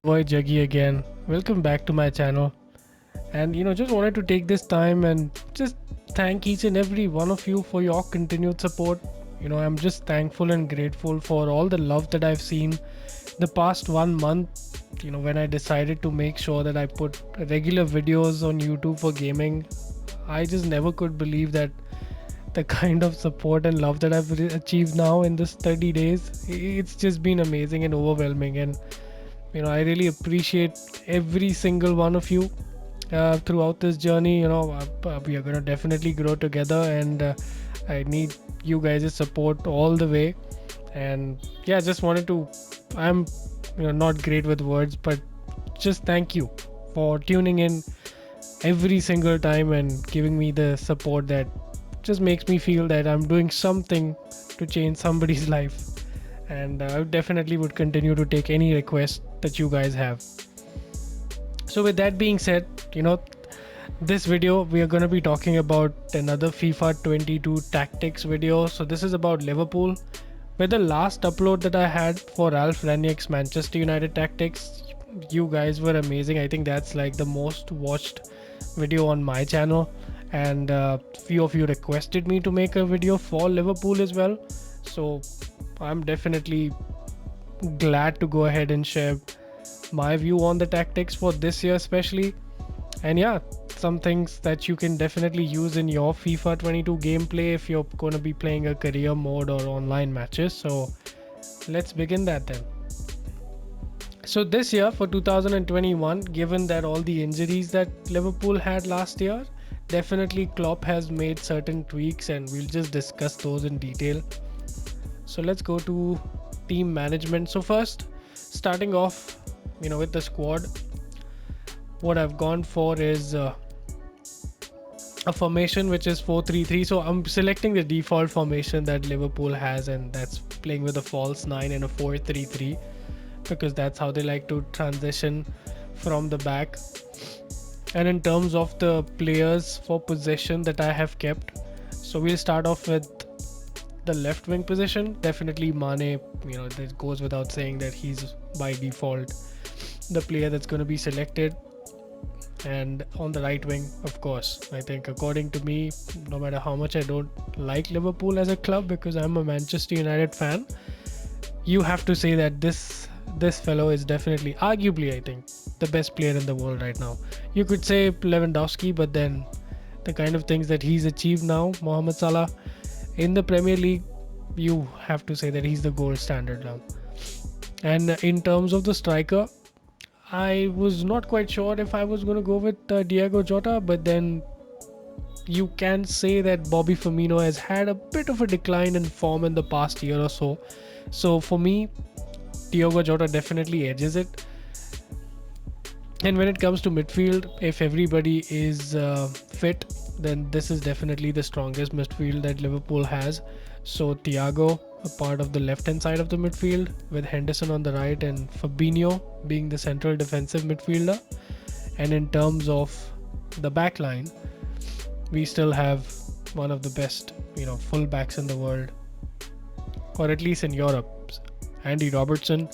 boy Juggy again. Welcome back to my channel. And just wanted to take this time and just thank each and every one of you for your continued support. I'm just thankful and grateful for all the love that I've seen the past 1 month. When I decided to make sure that I put regular videos on YouTube for gaming, I just never could believe that the kind of support and love that I've achieved now in this 30 days. It's just been amazing and overwhelming. And I really appreciate every single one of you throughout this journey. We are gonna definitely grow together, and I need you guys' support all the way. And yeah, just wanted to. I'm not great with words, but just thank you for tuning in every single time and giving me the support that just makes me feel that I'm doing something to change somebody's life. And I definitely would continue to take any request that you guys have. So with that being said, this video we are going to be talking about another FIFA 22 tactics video. So this is about Liverpool, where the last upload that I had for Ralph Rangnick's Manchester United tactics, you guys were amazing. I think that's like the most watched video on my channel, and few of you requested me to make a video for Liverpool as well. So I'm definitely glad to go ahead and share my view on the tactics for this year especially. And yeah, some things that you can definitely use in your FIFA 22 gameplay if you're going to be playing a career mode or online matches. So let's begin that then. So this year for 2021, given that all the injuries that Liverpool had last year, definitely Klopp has made certain tweaks, and we'll just discuss those in detail. So let's go to team management. So first, starting off, with the squad, what I've gone for is a formation which is 4-3-3. So I'm selecting the default formation that Liverpool has, and that's playing with a false 9 and a 4-3-3, because that's how they like to transition from the back. And in terms of the players for possession that I have kept, so we'll start off with the left wing position. Definitely Mane, that goes without saying that he's by default the player that's going to be selected. And on the right wing, of course, I think according to me, no matter how much I don't like Liverpool as a club, because I'm a Manchester United fan, you have to say that this fellow is definitely, arguably, I think, the best player in the world right now. You could say Lewandowski, but then the kind of things that he's achieved now, Mohamed Salah, in the Premier League, you have to say that he's the gold standard now. And in terms of the striker, I was not quite sure if I was going to go with Diogo Jota, but then you can say that Bobby Firmino has had a bit of a decline in form in the past year or so. So for me, Diogo Jota definitely edges it. And when it comes to midfield, if everybody is fit, then this is definitely the strongest midfield that Liverpool has. So Thiago, a part of the left hand side of the midfield, with Henderson on the right and Fabinho being the central defensive midfielder. And in terms of the back line, we still have one of the best full backs in the world, or at least in Europe, Andy Robertson.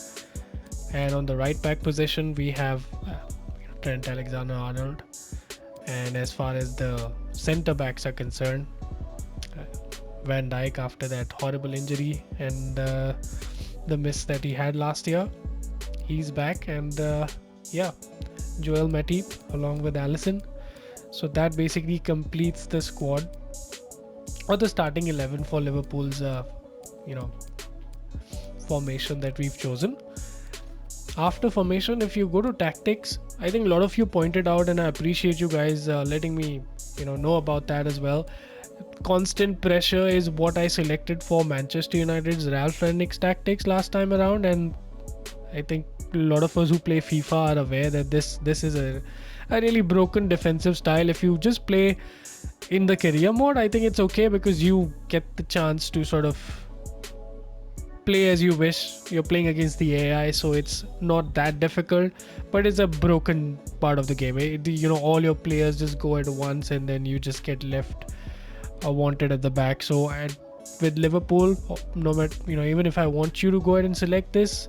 And on the right back position, we have Trent Alexander-Arnold. And as far as the centre backs are concerned, Van Dijk, after that horrible injury and the miss that he had last year, he's back. And Joel Matip along with Alisson. So that basically completes the squad, or the starting 11 for Liverpool's formation that we've chosen. After formation, if you go to tactics, I think a lot of you pointed out, and I appreciate you guys letting me know about that as well. Constant pressure is what I selected for Manchester United's Ralph Rangnick's tactics last time around, and I think a lot of us who play FIFA are aware that this is a really broken defensive style. If you just play in the career mode, I think it's okay, because you get the chance to sort of play as you wish. You're playing against the AI, so it's not that difficult, but it's a broken part of the game. All your players just go at once, and then you just get left wanted at the back. So with Liverpool, no matter even if I want you to go ahead and select this,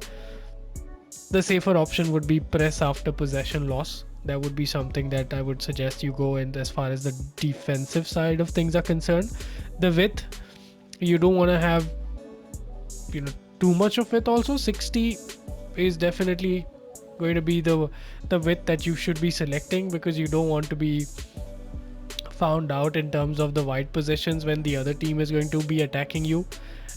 The safer option would be press after possession loss. That would be something that I would suggest you go in as far as the defensive side of things are concerned. The width, you don't want to have, you know, too much of it. Also, 60 is definitely going to be the width that you should be selecting, because you don't want to be found out in terms of the wide positions when the other team is going to be attacking you.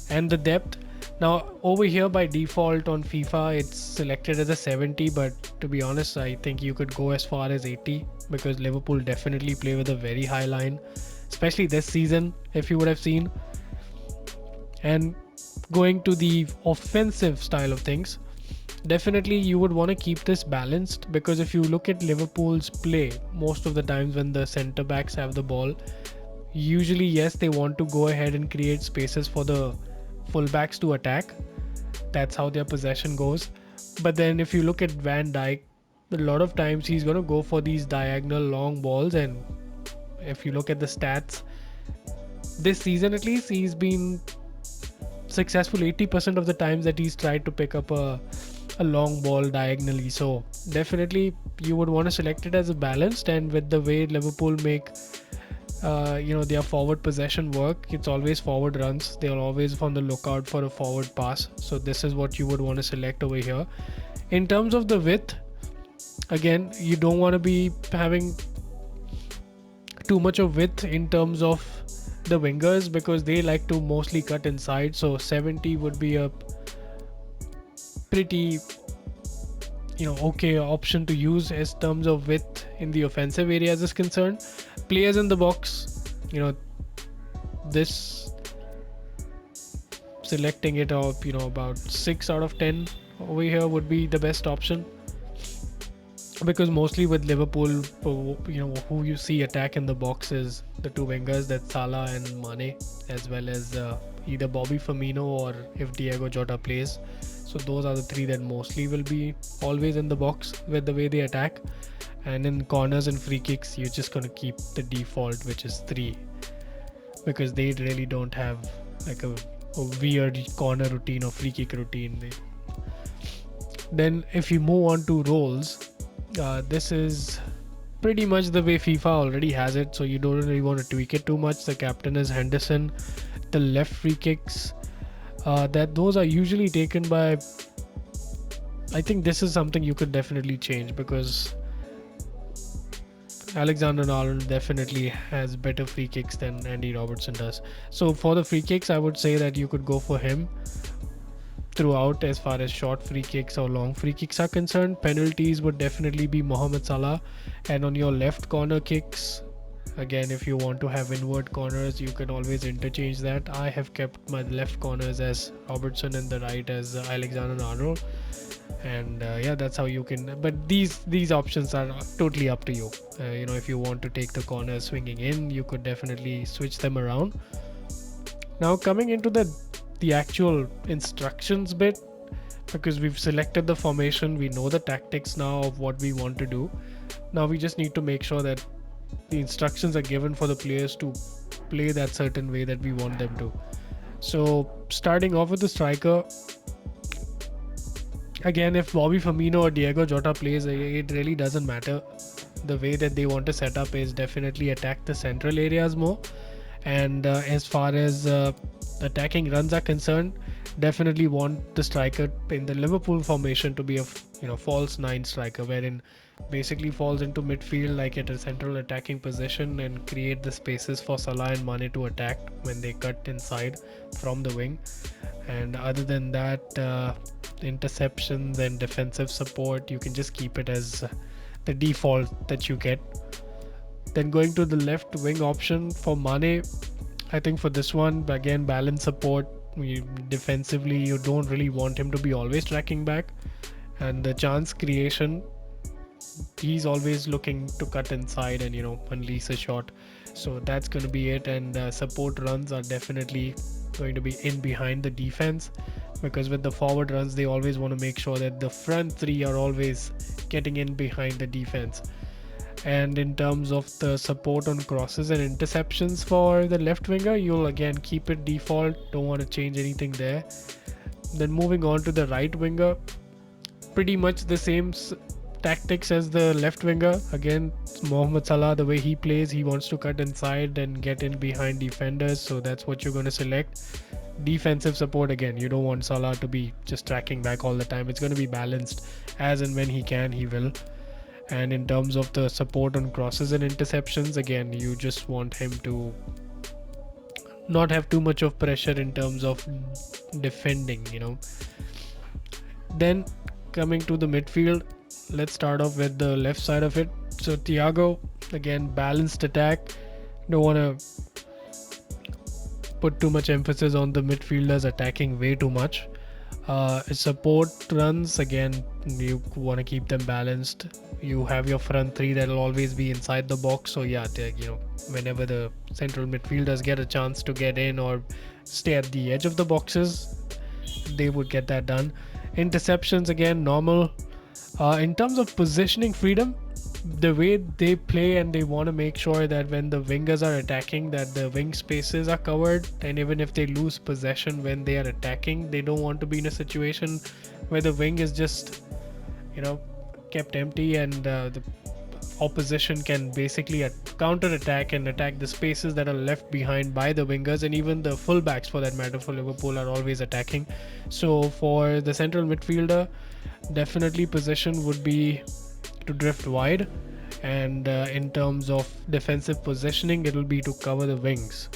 And the depth, now over here by default on FIFA it's selected as a 70, but to be honest I think you could go as far as 80, because Liverpool definitely play with a very high line, especially this season if you would have seen. And going to the offensive style of things, definitely you would want to keep this balanced, because if you look at Liverpool's play, most of the times when the centre backs have the ball, usually yes they want to go ahead and create spaces for the fullbacks to attack. That's how their possession goes. But then if you look at Van Dijk, a lot of times he's going to go for these diagonal long balls, and if you look at the stats this season, at least he's been successful 80% of the times that he's tried to pick up a long ball diagonally. So definitely you would want to select it as a balanced, and with the way Liverpool make their forward possession work, it's always forward runs. They're always on the lookout for a forward pass, so this is what you would want to select over here. In terms of the width, again you don't want to be having too much of width in terms of the wingers, because they like to mostly cut inside. So 70 would be a pretty okay option to use as terms of width in the offensive areas is concerned. Players in the box, this selecting it of about 6 out of 10 over here would be the best option, because mostly with Liverpool, who you see attack in the box is the two wingers, that's Salah and Mane, as well as either Bobby Firmino or if Diego Jota plays. So those are the three that mostly will be always in the box with the way they attack. And in corners and free kicks, you're just going to keep the default, which is 3, because they really don't have like a weird corner routine or free kick routine. Then if you move on to roles, this is pretty much the way FIFA already has it, so you don't really want to tweak it too much. The captain is Henderson. The left free kicks, those are usually taken by, I think this is something you could definitely change, because Alexander-Arnold definitely has better free kicks than Andy Robertson does. So for the free kicks, I would say that you could go for him throughout as far as short free kicks or long free kicks are concerned. Penalties would definitely be Mohamed Salah. And on your left corner kicks, again, if you want to have inward corners, you can always interchange that. I have kept my left corners as Robertson and the right as Alexander-Arnold. And that's how you can, but these options are totally up to you. If you want to take the corners swinging in, you could definitely switch them around. Now coming into the actual instructions bit, because we've selected the formation, we know the tactics now of what we want to do. Now we just need to make sure that the instructions are given for the players to play that certain way that we want them to. So starting off with the striker, again, if Bobby Firmino or Diego Jota plays, it really doesn't matter. The way that they want to set up is definitely attack the central areas more. And as far as attacking runs are concerned, definitely want the striker in the Liverpool formation to be a false 9 striker, wherein basically falls into midfield like at a central attacking position and create the spaces for Salah and Mane to attack when they cut inside from the wing. And other than that, interceptions and defensive support, you can just keep it as the default that you get. Then going to the left wing option for Mane, I think for this one, again, balance support. Defensively, you don't really want him to be always tracking back, and the chance creation, he's always looking to cut inside and unleash a shot. So that's going to be it. And support runs are definitely going to be in behind the defense, because with the forward runs they always want to make sure that the front three are always getting in behind the defense. And in terms of the support on crosses and interceptions for the left winger, you'll again keep it default, don't want to change anything there. Then moving on to the right winger, pretty much the same tactics as the left winger. Again, Mohamed Salah, the way he plays, he wants to cut inside and get in behind defenders, so that's what you're going to select. Defensive support, again, you don't want Salah to be just tracking back all the time. It's going to be balanced. As and when he can, he will. And in terms of the support on crosses and interceptions, again, you just want him to not have too much of pressure in terms of defending, Then coming to the midfield, let's start off with the left side of it. So Thiago, again, balanced attack. Don't want to put too much emphasis on the midfielders attacking way too much. Support runs, again, you want to keep them balanced. You have your front three that will always be inside the box, so yeah, whenever the central midfielders get a chance to get in or stay at the edge of the boxes, they would get that done. Interceptions, again, normal. In terms of positioning freedom, the way they play, and they want to make sure that when the wingers are attacking, that the wing spaces are covered, and even if they lose possession when they are attacking, they don't want to be in a situation where the wing is just kept empty, and the opposition can basically counter attack and attack the spaces that are left behind by the wingers. And even the fullbacks, for that matter, for Liverpool, are always attacking. So for the central midfielder, definitely position would be to drift wide, and in terms of defensive positioning, it will be to cover the wings.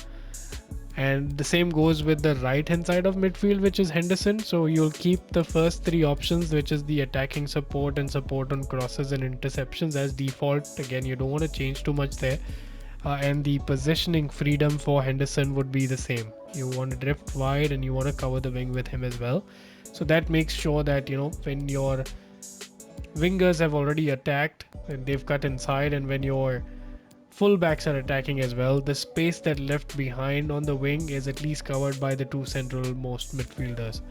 And the same goes with the right hand side of midfield, which is Henderson. So you'll keep the first three options, which is the attacking support and support on crosses and interceptions, as default. Again, you don't want to change too much there. And the positioning freedom for Henderson would be the same. You want to drift wide and you want to cover the wing with him as well. So that makes sure that when your wingers have already attacked and they've cut inside, and when your fullbacks are attacking as well, the space that left behind on the wing is at least covered by the two central most midfielders.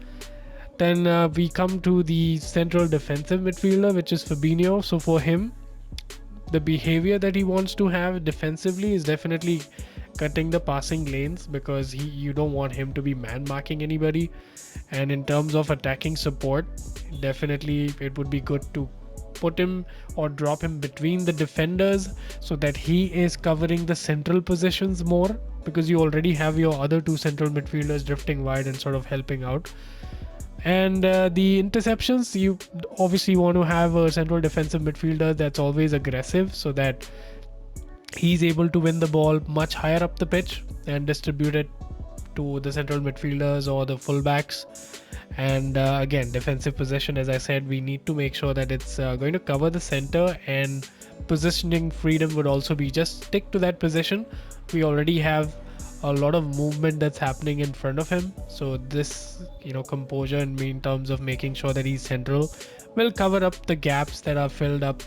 Then we come to the central defensive midfielder, which is Fabinho. So for him, the behavior that he wants to have defensively is definitely cutting the passing lanes, because you don't want him to be man marking anybody. And in terms of attacking support, definitely it would be good to put him or drop him between the defenders, so that he is covering the central positions more, because you already have your other two central midfielders drifting wide and sort of helping out. And the interceptions, you obviously want to have a central defensive midfielder that's always aggressive, so that he's able to win the ball much higher up the pitch and distribute it to the central midfielders or the fullbacks. And again, defensive possession, as I said, we need to make sure that it's going to cover the center, and positioning freedom would also be just stick to that position. We already have a lot of movement that's happening in front of him, so this composure in terms of making sure that he's central will cover up the gaps that are filled up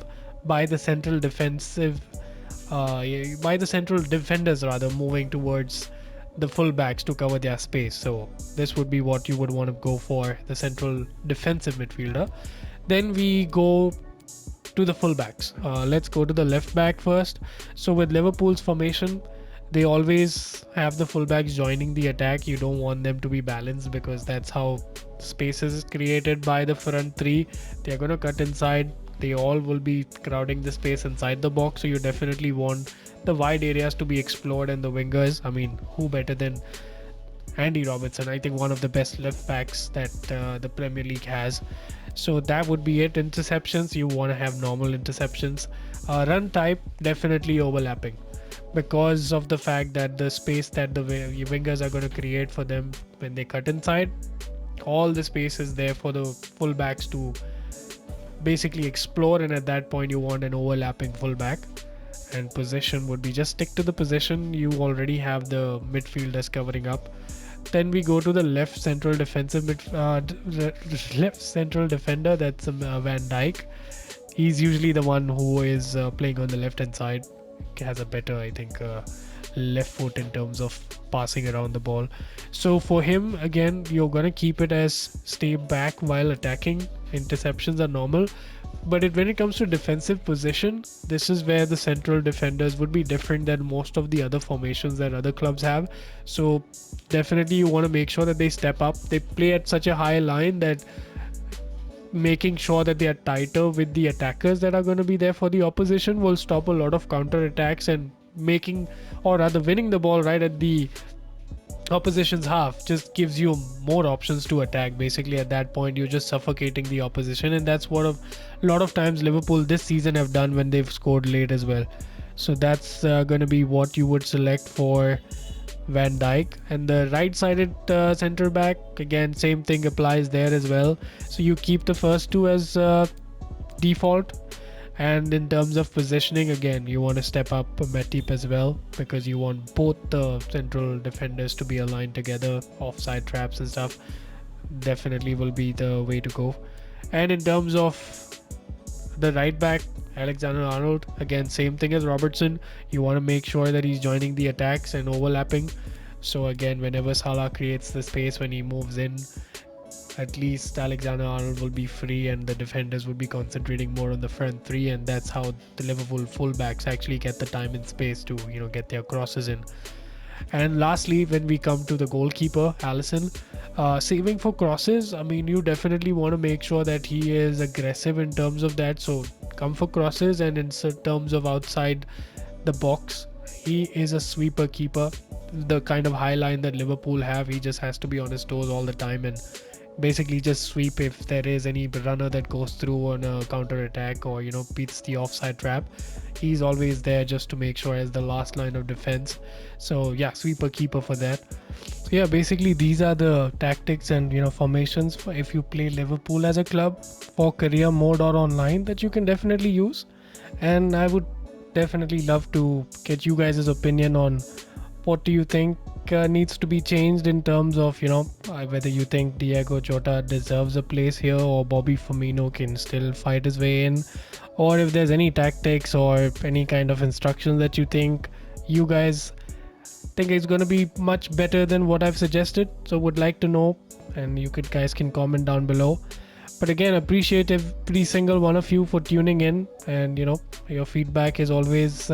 by the central defenders rather, moving towards the fullbacks to cover their space. So this would be what you would want to go for, the central defensive midfielder. Then we go to the fullbacks. Let's go to the left back first. So with Liverpool's formation, they always have the fullbacks joining the attack. You don't want them to be balanced, because that's how space is created by the front three. They're going to cut inside. They all will be crowding the space inside the box. So you definitely want the wide areas to be explored, and the wingers, I mean, who better than Andy Robertson? I think one of the best left backs that the Premier League has. So that would be it. Interceptions, you want to have normal interceptions. Run type, definitely overlapping, because of the fact that the space that the wingers are going to create for them when they cut inside, all the space is there for the fullbacks to basically explore, and at that point you want an overlapping fullback. And position would be just stick to the position. You already have the midfielders covering up. Then we go to the left central defensive left central defender, that's Van Dijk. He's usually the one who is playing on the left hand side. He has a better, I think, left foot in terms of passing around the ball. So for him, again, you're gonna keep it as stay back while attacking. Interceptions are normal, but when it comes to defensive position, this is where the central defenders would be different than most of the other formations that other clubs have. So definitely you want to make sure that they step up. They play at such a high line that making sure that they are tighter with the attackers that are going to be there for the opposition will stop a lot of counter attacks, and making, or rather winning the ball right at the opposition's half just gives you more options to attack. Basically at that point you're just suffocating the opposition, and that's what a lot of times Liverpool this season have done when they've scored late as well. So that's going to be what you would select for Van Dijk. And the right-sided centre back, again same thing applies there as well. So you keep the first two as default, and in terms of positioning, again you want to step up Matip as well, because you want both the central defenders to be aligned together. Offside traps and stuff definitely will be the way to go. And in terms of the right back, Alexander-Arnold, again same thing as Robertson. You want to make sure that he's joining the attacks and overlapping. So again, whenever Salah creates the space when he moves in, at least Alexander-Arnold will be free and the defenders will be concentrating more on the front three, and that's how the Liverpool fullbacks actually get the time and space to get their crosses in. And lastly, when we come to the goalkeeper, Alisson, saving for crosses, I mean, you definitely want to make sure that he is aggressive in terms of that. So come for crosses, and in terms of outside the box, he is a sweeper keeper. The kind of high line that Liverpool have, he just has to be on his toes all the time and basically just sweep if there is any runner that goes through on a counter attack, or beats the offside trap. He's always there just to make sure as the last line of defense. So yeah, sweeper keeper for that. So yeah, basically these are the tactics and formations for if you play Liverpool as a club for career mode or online, that you can definitely use. And I would definitely love to get you guys' opinion on what do you think needs to be changed in terms of whether you think Diego Jota deserves a place here, or Bobby Firmino can still fight his way in, or if there's any tactics or any kind of instructions that you think you guys think is going to be much better than what I've suggested. So would like to know, and you guys can comment down below. But again, appreciate every single one of you for tuning in, and your feedback is always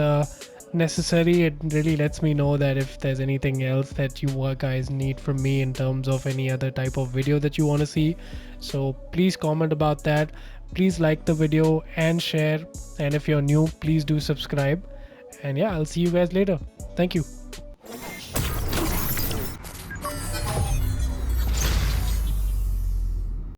necessary. It really lets me know that if there's anything else that you guys need from me in terms of any other type of video that you want to see. So please comment about that. Please like the video and share, and if you're new, please do subscribe. And yeah, I'll see you guys later. Thank you.